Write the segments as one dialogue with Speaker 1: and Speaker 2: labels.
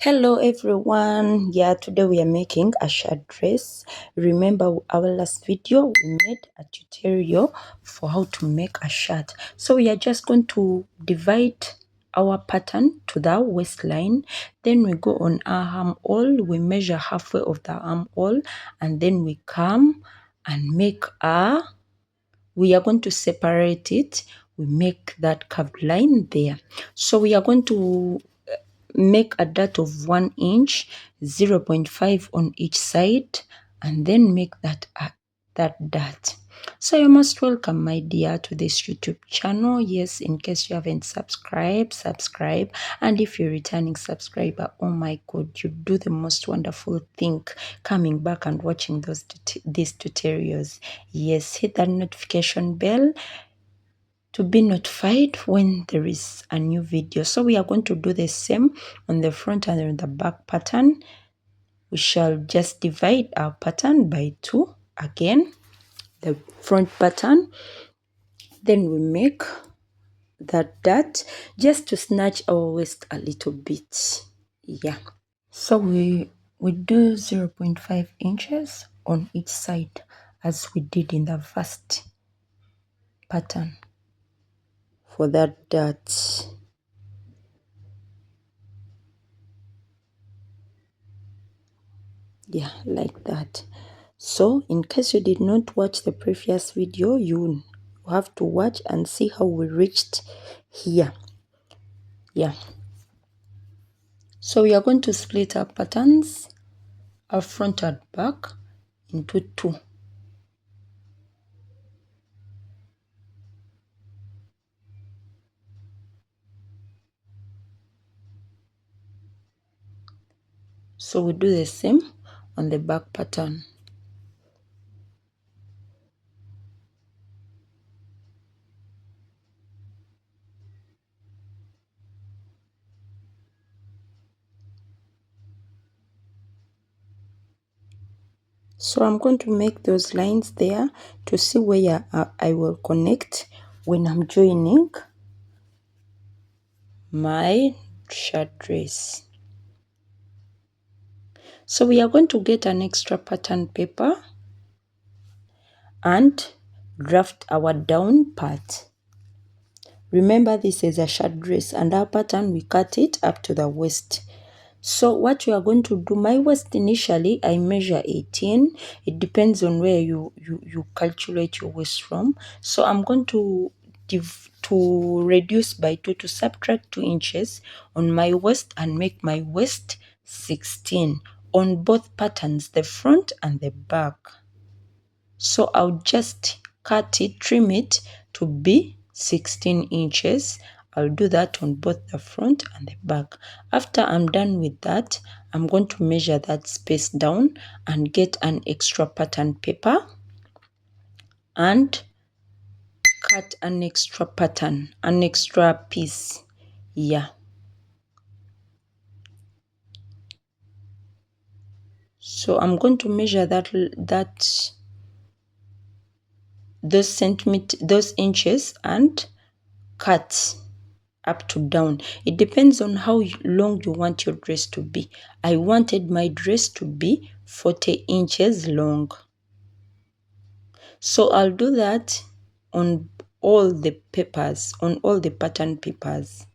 Speaker 1: Hello everyone. Yeah, today we are making a shirt dress. Remember our last video we made a tutorial for how to make a shirt. So we are just going to divide our pattern to the waistline, then we go on our armhole, we measure halfway of the armhole, and then we come and make we are going to separate it. We make that curved line there. So we are going to make a dart of 1 inch, 0.5 on each side, and then make that dart. So you're most welcome, my dear, to this YouTube channel. Yes, in case you haven't subscribed, subscribe. And if you're a returning subscriber, oh my God, you do the most wonderful thing coming back and watching these tutorials. Yes, hit that notification bell to be notified when there is a new video. So we are going to do the same on the front and on the back pattern. We shall just divide our pattern by 2 again, the front pattern. Then we make that dart just to snatch our waist a little bit. Yeah. So we do 0.5 inches on each side as we did in the first pattern for that dart. Yeah, like that. So in case you did not watch the previous video, you have to watch and see how we reached here. Yeah, so we are going to split our patterns, our front and back, into 2. So we do the same on the back pattern. So I'm going to make those lines there to see where I will connect when I'm joining my shirt dress. So we are going to get an extra pattern paper and draft our down part. Remember, this is a shirt dress and our pattern, we cut it up to the waist. So what you are going to do, my waist initially I measure 18. It depends on where you calculate your waist from. So I'm going to reduce by 2 to subtract 2 inches on my waist and make my waist 16 on both patterns, the front and the back. So I'll just cut it, trim it to be 16 inches. I'll do that on both the front and the back. After I'm done with that, I'm going to measure that space down and get an extra pattern paper and cut an extra pattern, an extra piece. Yeah. So I'm going to measure those inches and cut up to down. It depends on how long you want your dress to be. I wanted my dress to be 40 inches long. So I'll do that on all the papers, on all the pattern papers.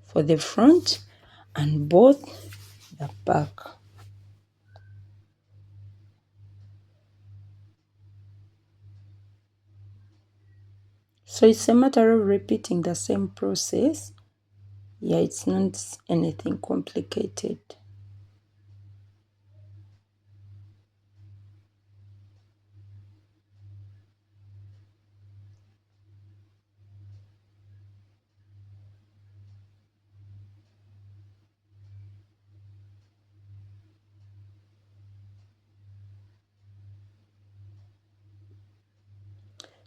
Speaker 1: For the front and both the back. So it's a matter of repeating the same process. Yeah, it's not anything complicated.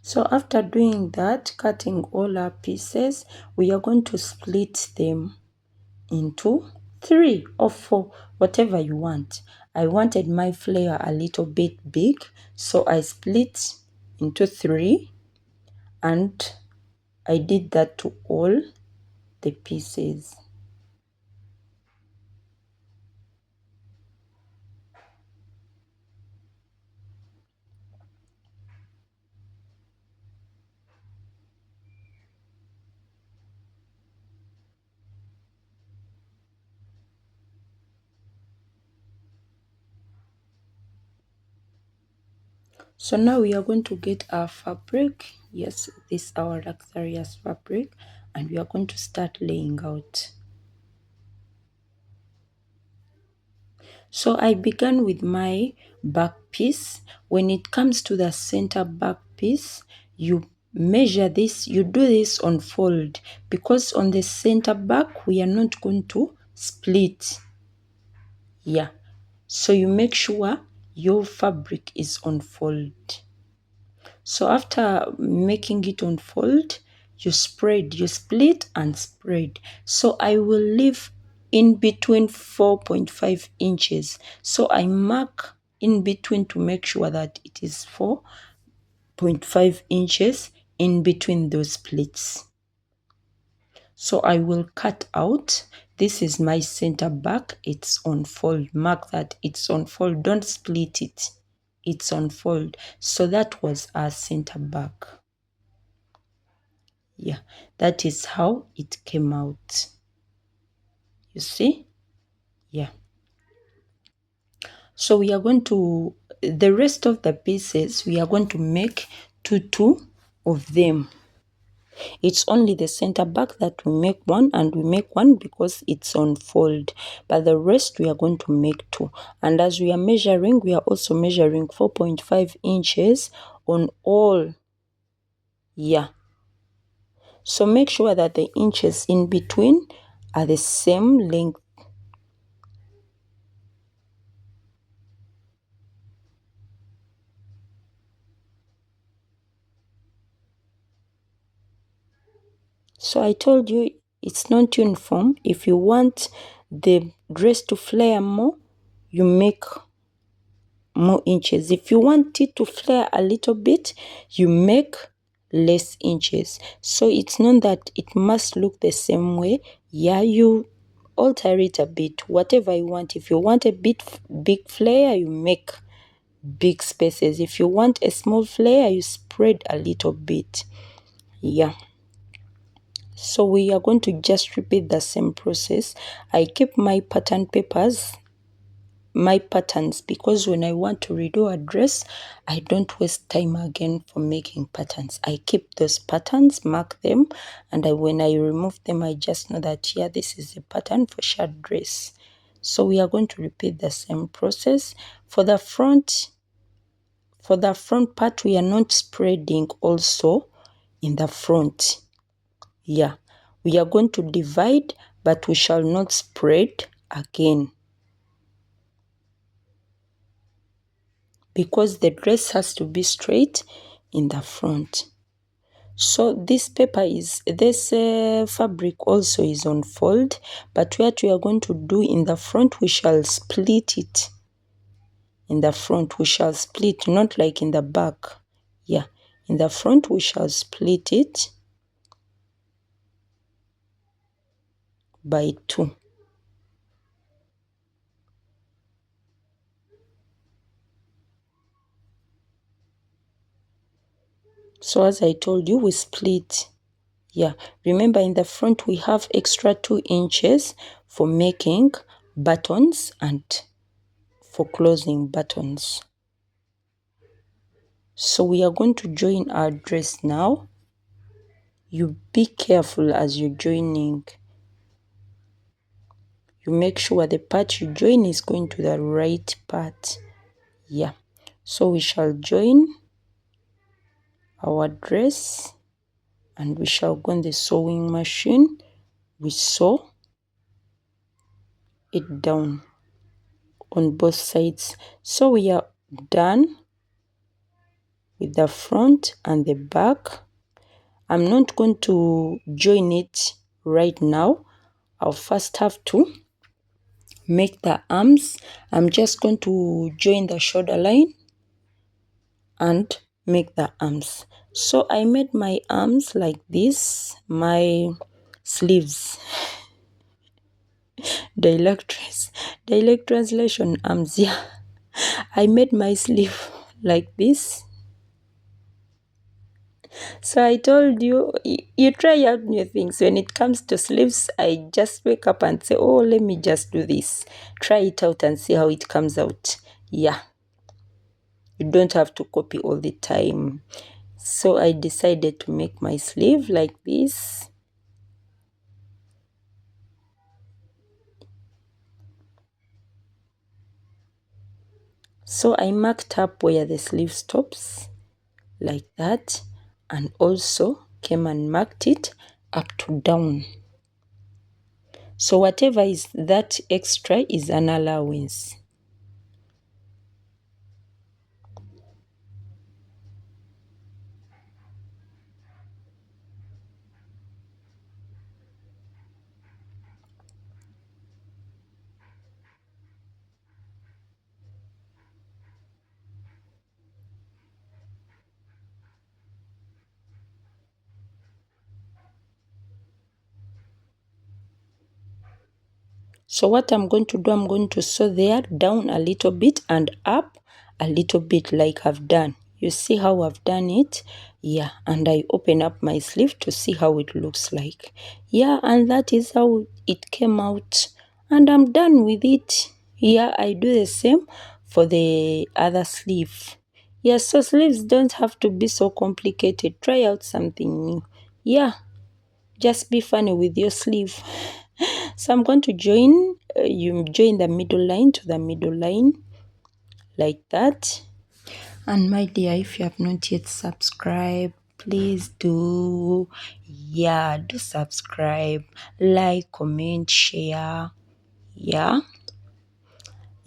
Speaker 1: So after doing that, cutting all our pieces, we are going to split them into 3 or 4, whatever you want. I wanted my flare a little bit big, so I split into 3 and I did that to all the pieces. So now we are going to get our fabric. Yes, this our luxurious fabric, and we are going to start laying out. So I began with my back piece. When it comes to the center back piece, you measure this, you do this on fold, because on the center back we are not going to split. Yeah, so you make sure your fabric is on fold. So after making it unfold, you spread, you split and spread. So I will leave in between 4.5 inches. So I mark in between to make sure that it is 4.5 inches in between those splits. So I will cut out. This is my center back. It's on fold. Mark that it's on fold. Don't split it. It's on fold. So that was our center back. Yeah, that is how it came out. You see? Yeah. So we are going to, the rest of the pieces, we are going to make two of them. It's only the center back that we make one, and we make one because it's on fold. But the rest we are going to make two. And as we are measuring, we are also measuring 4.5 inches on all. Yeah. So make sure that the inches in between are the same length. So I told you it's not uniform. If you want the dress to flare more, you make more inches. If you want it to flare a little bit, you make less inches. So it's not that it must look the same way. Yeah, you alter it a bit, whatever you want. If you want a bit big flare, you make big spaces. If you want a small flare, you spread a little bit. Yeah. So we are going to just repeat the same process. I keep my pattern papers, my patterns, because when I want to redo a dress, I don't waste time again for making patterns. I keep those patterns, mark them, and when I remove them, I just know that, yeah, this is a pattern for shirt dress. So we are going to repeat the same process. For the front part, we are not spreading also in the front. Yeah, we are going to divide, but we shall not spread again, because the dress has to be straight in the front. So this fabric also is on fold, but what we are going to do in the front, we shall split it. In the front, we shall split, not like in the back. Yeah, in the front, we shall split it by 2. So as I told you, we split. Yeah, remember in the front we have extra 2 inches for making buttons and for closing buttons. So we are going to join our dress now. You be careful as you're joining. You make sure the part you join is going to the right part. Yeah, so we shall join our dress and we shall go on the sewing machine. We sew it down on both sides. So we are done with the front and the back. I'm not going to join it right now. I'll first have to make the arms. I'm just going to join the shoulder line and make the arms. So I made my arms like this, my sleeves, direct translation arms, yeah. I made my sleeve like this. So I told you, you try out new things. When it comes to sleeves, I just wake up and say, oh, let me just do this. Try it out and see how it comes out. Yeah, you don't have to copy all the time. So I decided to make my sleeve like this. So I marked up where the sleeve stops, like that, and also came and marked it up to down. So whatever is that extra is an allowance. So what I'm going to do, I'm going to sew there down a little bit and up a little bit like I've done. You see how I've done it? Yeah, and I open up my sleeve to see how it looks like. Yeah, and that is how it came out. And I'm done with it. Yeah, I do the same for the other sleeve. Yeah, so sleeves don't have to be so complicated. Try out something new. Yeah, just be funny with your sleeve. So I'm going to join, you join the middle line to the middle line like that. And my dear, if you have not yet subscribed, please do. Yeah, do subscribe, like, comment, share. Yeah.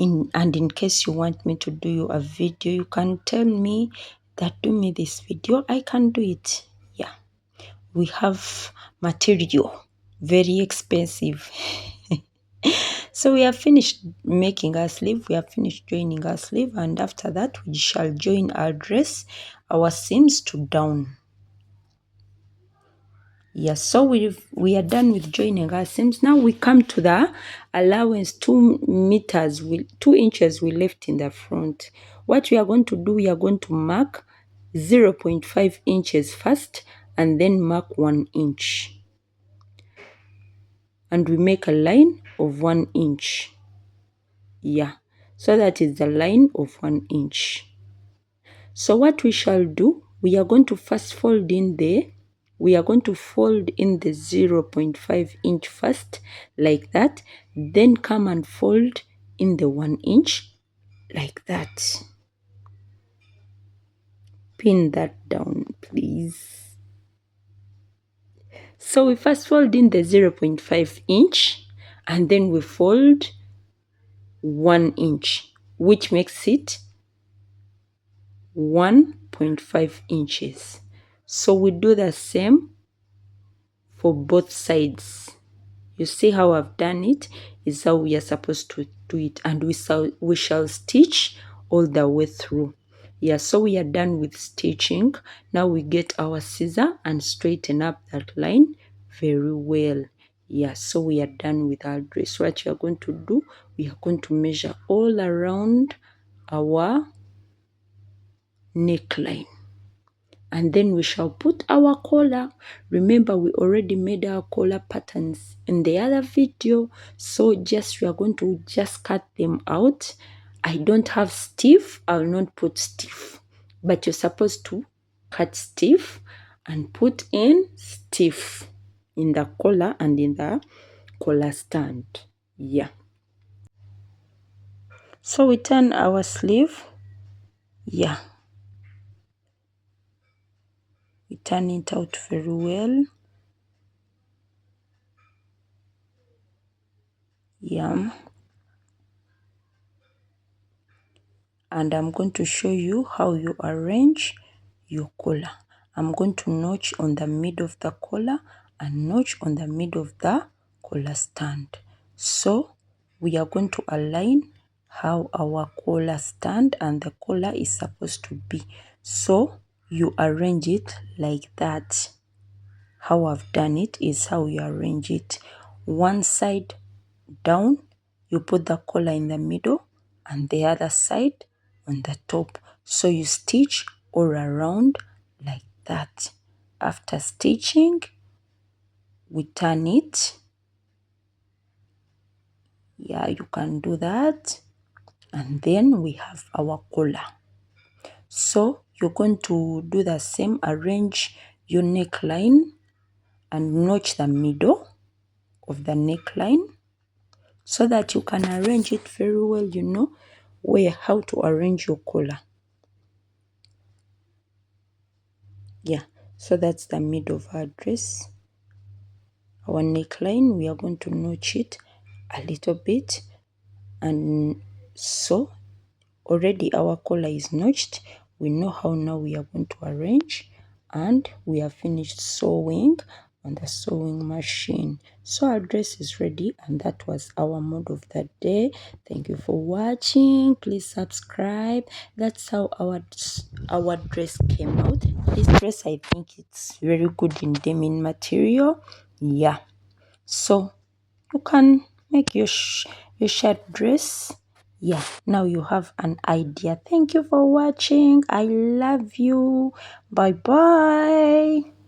Speaker 1: And in case you want me to do you a video, you can tell me that do me this video. I can do it. Yeah. We have material, very expensive. So we have finished making our sleeve, we have finished joining our sleeve, and after that we shall join our dress, our seams to down. Yes, so we are done with joining our seams. Now we come to the allowance 2 meters, 2 inches we left in the front. What we are going to do, we are going to mark 0.5 inches first and then mark 1 inch. And we make a line of 1 inch. Yeah, so that is the line of 1 inch. So what we shall do, we are going to first fold in we are going to fold in the 0.5 inch first, like that, then come and fold in the 1 inch, like that. Pin that down, please. So we first fold in the 0.5 inch, and then we fold 1 inch, which makes it 1.5 inches. So we do the same for both sides. You see how I've done it is how we are supposed to do it, and we shall stitch all the way through. Yeah, so we are done with stitching. Now we get our scissor and straighten up that line very well. Yeah, so we are done with our dress. What we are going to do, we are going to measure all around our neckline, and then we shall put our collar. Remember, we already made our collar patterns in the other video, so we are going to just cut them out. I don't have stiff, I'll not put stiff, but you're supposed to cut stiff and put in stiff in the collar and in the collar stand. Yeah, so we turn our sleeve. Yeah, we turn it out very well. Yeah, and I'm going to show you how you arrange your collar. I'm going to notch on the middle of the collar and notch on the middle of the collar stand. So we are going to align how our collar stand and the collar is supposed to be. So you arrange it like that. How I've done it is how you arrange it. One side down, you put the collar in the middle, and the other side on the top. So you stitch all around like that. After stitching, we turn it. Yeah, you can do that. And then we have our collar. So you're going to do the same, arrange your neckline and notch the middle of the neckline so that you can arrange it very well, you know where how to arrange your collar. Yeah, so that's the middle of our dress. Our neckline, we are going to notch it a little bit, and so already our collar is notched. We know how now we are going to arrange, and we have finished sewing on the sewing machine. So our dress is ready, and that was our mode of the day. Thank you for watching. Please subscribe. That's how our dress came out. This dress, I think it's very good in denim material. Yeah, so you can make your shirt dress. Yeah, now you have an idea. Thank you for watching. I love you. Bye bye.